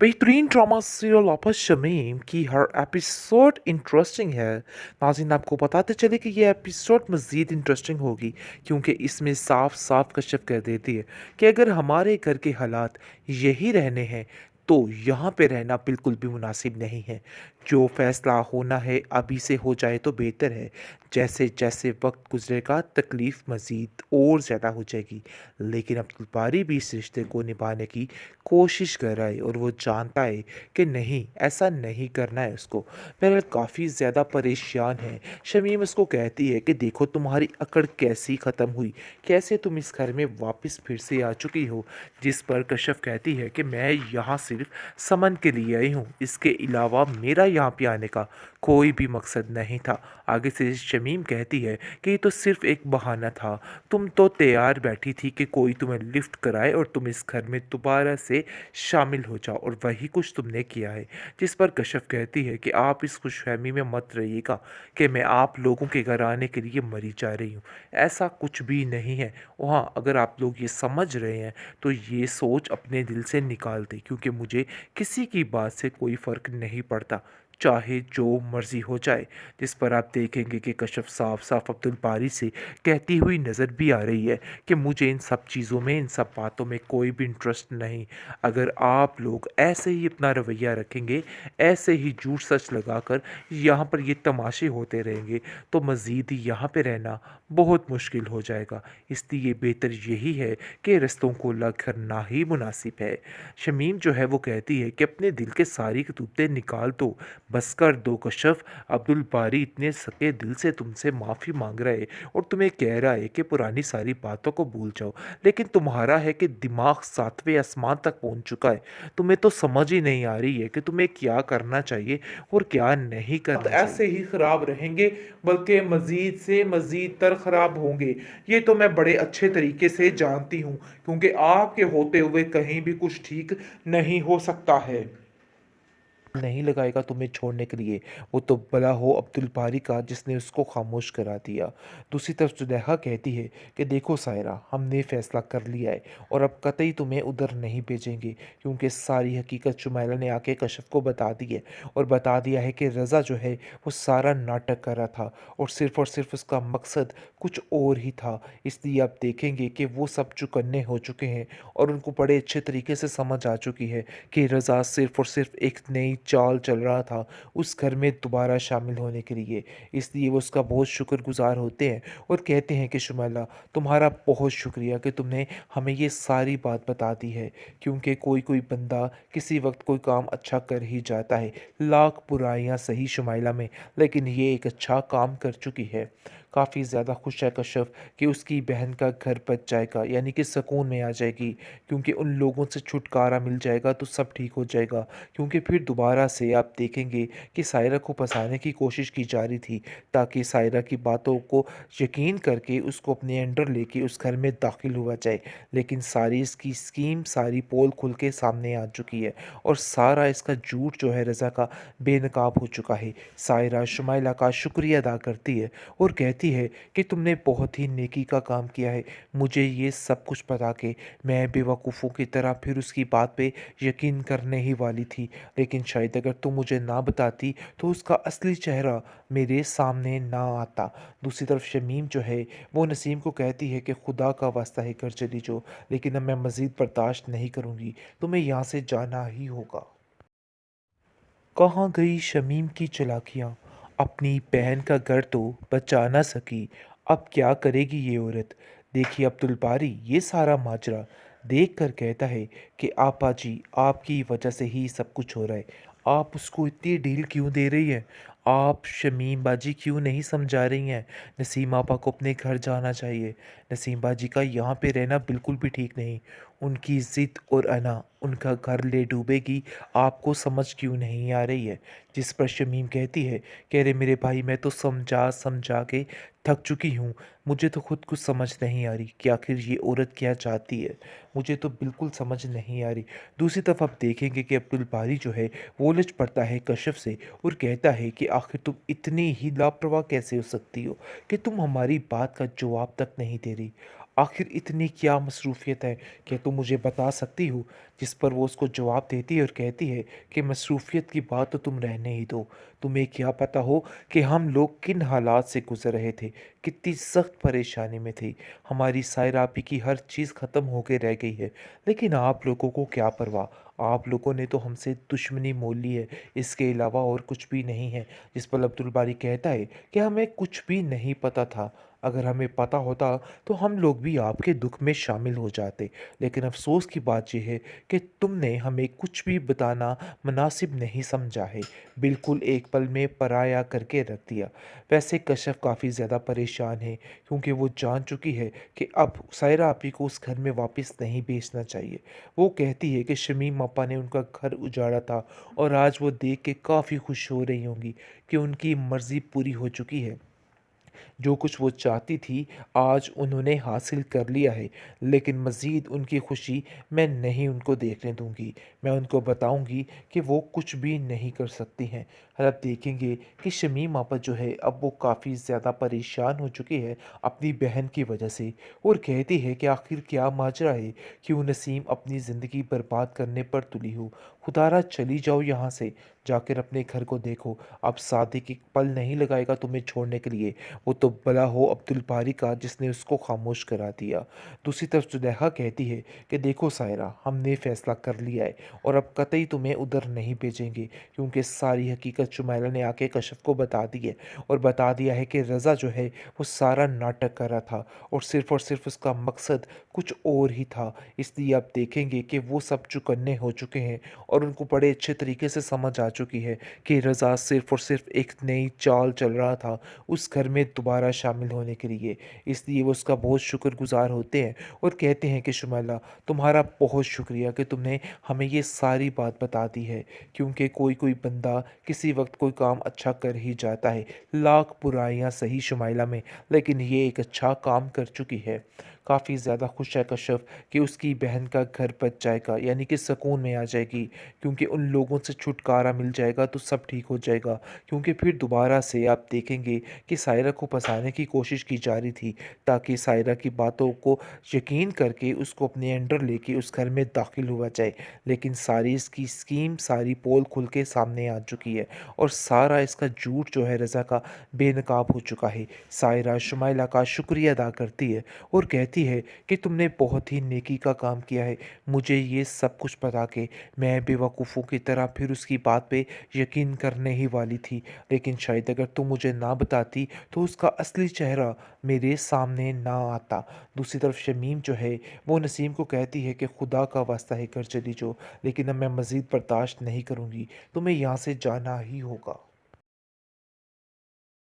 बेहतरीन drama serial of Shamim की हर episode interesting है। नाज़रीन, आपको बताते चले कि ये एपिसोड मज़ीद इंटरेस्टिंग होगी क्योंकि इसमें साफ साफ कशिफ कर देती है कि अगर हमारे घर के हालात यही रहने हैं तो यहाँ पे रहना बिल्कुल भी मुनासिब नहीं है। जो फैसला होना है अभी से हो जाए तो बेहतर है। जैसे जैसे वक्त गुजरेगा तकलीफ़ मज़ीद और ज़्यादा हो जाएगी। लेकिन अब्दुल बारी भी इस रिश्ते को निभाने की कोशिश कर रहा है और वो जानता है कि नहीं, ऐसा नहीं करना है उसको। बहरहाल काफ़ी ज़्यादा परेशान है। शमीम उसको कहती है कि देखो तुम्हारी अकड़ कैसी ख़त्म हुई, कैसे तुम इस घर में वापस फिर से आ चुकी हो। जिस पर कश्यप कहती है कि मैं यहाँ सिर्फ समन के लिए आई हूँ, इसके अलावा मेरा यहाँ पे आने का कोई भी मकसद नहीं था। आगे से शमीम कहती है कि ये तो सिर्फ एक बहाना था, तुम तो तैयार बैठी थी कि कोई तुम्हें लिफ्ट कराए और तुम इस घर में दोबारा से शामिल हो जाओ, और वही कुछ तुमने किया है। जिस पर कश्यप कहती है कि आप इस खुशफहमी में मत रहिएगा कि मैं आप लोगों के घर आने के लिए मरी जा रही हूँ। ऐसा कुछ भी नहीं है। वहाँ अगर आप लोग ये समझ रहे हैं तो ये सोच अपने दिल से निकाल दें, क्योंकि मुझे किसी की बात से कोई फ़र्क नहीं पड़ता, चाहे जो मर्ज़ी हो जाए। जिस पर आप देखेंगे कि कश्यप साफ साफ अब्दुल बारी से कहती हुई नज़र भी आ रही है कि मुझे इन सब चीज़ों में, इन सब बातों में कोई भी इंटरेस्ट नहीं। अगर आप लोग ऐसे ही अपना रवैया रखेंगे, ऐसे ही झूठ सच लगाकर यहाँ पर ये तमाशे होते रहेंगे, तो मज़ीद यहाँ पे रहना बहुत मुश्किल हो जाएगा। इसलिए बेहतर यही है कि रिश्तों को अलग करना ही मुनासिब है। शमीम जो है वो कहती है कि अपने दिल के सारी कतूतें निकाल दो, बस कर दो कश्यप। अब्दुल बारी इतने सके दिल से तुमसे माफ़ी मांग रहा है और तुम्हें कह रहा है कि पुरानी सारी बातों को भूल जाओ, लेकिन तुम्हारा है कि दिमाग सातवें आसमान तक पहुंच चुका है। तुम्हें तो समझ ही नहीं आ रही है कि तुम्हें क्या करना चाहिए और क्या नहीं करना चाहिए। ऐसे ही खराब रहेंगे, बल्कि मजीद से मजीद तर खराब होंगे। ये तो मैं बड़े अच्छे तरीके से जानती हूँ, क्योंकि आपके होते हुए कहीं भी कुछ ठीक नहीं हो सकता है। नहीं लगाएगा तुम्हें छोड़ने के लिए, वो तो भला हो अब्दुल बारी का जिसने उसको खामोश करा दिया। दूसरी तरफ जुलेखा कहती है कि देखो सायरा, हमने फैसला कर लिया है और अब कतई तुम्हें उधर नहीं भेजेंगे, क्योंकि सारी हकीकत शुमाइला ने आके कश्यप को बता दी है और बता दिया है कि रज़ा जो है वो सारा नाटक कर रहा था और सिर्फ उसका मकसद कुछ और ही था। इसलिए आप देखेंगे कि वो सब चुकन्ने हो चुके हैं और उनको बड़े अच्छे तरीके से समझ आ चुकी है कि रज़ा सिर्फ और सिर्फ एक नई चाल चल रहा था उस घर में दोबारा शामिल होने के लिए। इसलिए वो उसका बहुत शुक्रगुजार होते हैं और कहते हैं कि शुमाइला, तुम्हारा बहुत शुक्रिया कि तुमने हमें ये सारी बात बता दी है, क्योंकि कोई कोई बंदा किसी वक्त कोई काम अच्छा कर ही जाता है, लाख बुराइयां सही शुमाइला में, लेकिन ये एक अच्छा काम कर चुकी है। काफ़ी ज़्यादा खुश है कश्यप कि उसकी बहन का घर बच जाएगा, यानी कि सुकून में आ जाएगी, क्योंकि उन लोगों से छुटकारा मिल जाएगा तो सब ठीक हो जाएगा। क्योंकि फिर दोबारा से आप देखेंगे कि सायरा को फंसाने की कोशिश की जा रही थी, ताकि सायरा की बातों को यकीन करके उसको अपने अंडर लेके उस घर में दाखिल हुआ जाए। लेकिन सारी इसकी स्कीम, सारी पोल खुल के सामने आ चुकी है और सारा इसका झूठ जो है रज़ा का बेनकाब हो चुका है। सायरा शुमाइला का शुक्रिया अदा करती है और कहती है कि तुमने बहुत ही नेकी का काम किया है। मुझे ये सब कुछ बता के मैं बेवकूफ़ों की तरह फिर उसकी बात पे यकीन करने ही वाली थी, लेकिन शायद अगर तुम मुझे ना बताती तो उसका असली चेहरा मेरे सामने ना आता। दूसरी तरफ शमीम जो है वो नसीम को कहती है कि खुदा का वास्ता है कर चली जो, लेकिन अब मैं मज़ीद बर्दाश्त नहीं करूँगी, तुम्हें यहाँ से जाना ही होगा। कहाँ गई शमीम की चालाकियाँ? अपनी बहन का घर तो बचा ना सकी, अब क्या करेगी ये औरत? देखिए अब्दुल बारी ये सारा माजरा देख कर कहता है कि आपा जी, आपकी वजह से ही सब कुछ हो रहा है। आप उसको इतनी ढील क्यों दे रही हैं? आप शमीम बाजी क्यों नहीं समझा रही हैं? नसीम आपा को अपने घर जाना चाहिए। नसीम बाजी का यहाँ पे रहना बिल्कुल भी ठीक नहीं। उनकी ज़िद और अना उनका घर ले डूबेगी, आपको समझ क्यों नहीं आ रही है? जिस पर शमीम कहती है कि अरे मेरे भाई, मैं तो समझा समझा के थक चुकी हूँ, मुझे तो खुद कुछ समझ नहीं आ रही कि आखिर ये औरत क्या चाहती है, मुझे तो बिल्कुल समझ नहीं आ रही। दूसरी तरफ आप देखेंगे कि अब्दुल बारी जो है वो उलझ पड़ता है कश्यप से और कहता है कि आखिर तुम इतनी ही लापरवाह कैसे हो सकती हो कि तुम हमारी बात का जवाब तक नहीं दे रही। आखिर इतनी क्या मसरूफ़ियत है कि तुम मुझे बता सकती हो? जिस पर वो उसको जवाब देती है और कहती है कि मसरूफ़ियत की बात तो तुम रहने ही दो। तुम्हें क्या पता हो कि हम लोग किन हालात से गुज़र रहे थे, कितनी सख्त परेशानी में थे। हमारी सायरा आपी की हर चीज़ ख़त्म होके रह गई है, लेकिन आप लोगों को क्या परवाह? आप लोगों ने तो हमसे दुश्मनी मोल ली है, इसके अलावा और कुछ भी नहीं है। जिस पर अब्दुल बारी कहता है कि हमें कुछ भी नहीं पता था। अगर हमें पता होता तो हम लोग भी आपके दुख में शामिल हो जाते। लेकिन अफ़सोस की बात ये है कि तुमने हमें कुछ भी बताना मुनासिब नहीं समझा है। बिल्कुल एक पल में पराया करके रख दिया। वैसे कशफ काफ़ी ज़्यादा परेशान है, क्योंकि वो जान चुकी है कि अब सायरा आपी को उस घर में वापस नहीं भेजना चाहिए। वो कहती है कि शमीम अपा ने उनका घर उजाड़ा था और आज वो देख के काफ़ी खुश हो रही होंगी कि उनकी मर्ज़ी पूरी हो चुकी है। जो कुछ वो चाहती थी आज उन्होंने हासिल कर लिया है, लेकिन मज़ीद उनकी खुशी मैं नहीं उनको देखने दूंगी। मैं उनको बताऊंगी कि वो कुछ भी नहीं कर सकती हैं। और अब देखेंगे कि शमीम आपा जो है अब वो काफ़ी ज़्यादा परेशान हो चुकी है अपनी बहन की वजह से, और कहती है कि आखिर क्या माजरा है, क्यों नसीम अपनी ज़िंदगी बर्बाद करने पर तुली हो। खुदारा चली जाओ यहाँ से, जाकर अपने घर को देखो। अब सादिक एक पल नहीं लगाएगा तुम्हें छोड़ने के लिए। वो तो भला हो अब्दुल बारी का जिसने उसको खामोश करा दिया। दूसरी तरफ जुलेखा कहती है कि देखो सायरा, हमने फ़ैसला कर लिया है और अब कतई तुम्हें उधर नहीं भेजेंगे, क्योंकि सारी हकीकत शुमैला ने आके कशफ को बता दी है और बता दिया है कि रज़ा जो है वो सारा नाटक कर रहा था और सिर्फ उसका मकसद कुछ और ही था। इसलिए अब देखेंगे कि वो सब चुकन्ने हो चुके हैं और उनको बड़े अच्छे तरीके से समझ आ चुकी है कि रज़ा सिर्फ और सिर्फ एक नई चाल चल रहा था उस घर में दोबारा शामिल होने के लिए। इसलिए वो उसका बहुत शुक्रगुज़ार होते हैं और कहते हैं कि शुमैला, तुम्हारा बहुत शुक्रिया कि तुमने हमें ये सारी बात बता दी है, क्योंकि कोई कोई बंदा किसी वक्त कोई काम अच्छा कर ही जाता है, लाख बुराइयां सही शुमैला में, लेकिन ये एक अच्छा काम कर चुकी है। काफ़ी ज़्यादा खुश है कश्यप कि उसकी बहन का घर बच जाएगा, यानी कि सुकून में आ जाएगी, क्योंकि उन लोगों से छुटकारा मिल जाएगा तो सब ठीक हो जाएगा। क्योंकि फिर दोबारा से आप देखेंगे कि सायरा को फंसाने की कोशिश की जा रही थी, ताकि सायरा की बातों को यकीन करके उसको अपने अंडर लेके उस घर में दाखिल हुआ जाए। लेकिन सारी इसकी स्कीम, सारी पोल खुल के सामने आ चुकी है और सारा इसका झूठ जो है रज़ा का बेनकाब हो चुका है। सायरा शुमाइला का शुक्रिया अदा करती है और कहती है कि तुमने बहुत ही नेकी का काम किया है मुझे ये सब कुछ बता के। मैं बेवकूफ़ों की तरह फिर उसकी बात पे यकीन करने ही वाली थी, लेकिन शायद अगर तुम मुझे ना बताती तो उसका असली चेहरा मेरे सामने ना आता। दूसरी तरफ शमीम जो है वो नसीम को कहती है कि खुदा का वास्ता है घर चली जो, लेकिन अब मैं मज़ीद बर्दाश्त नहीं करूँगी, तुम्हें यहाँ से जाना ही होगा।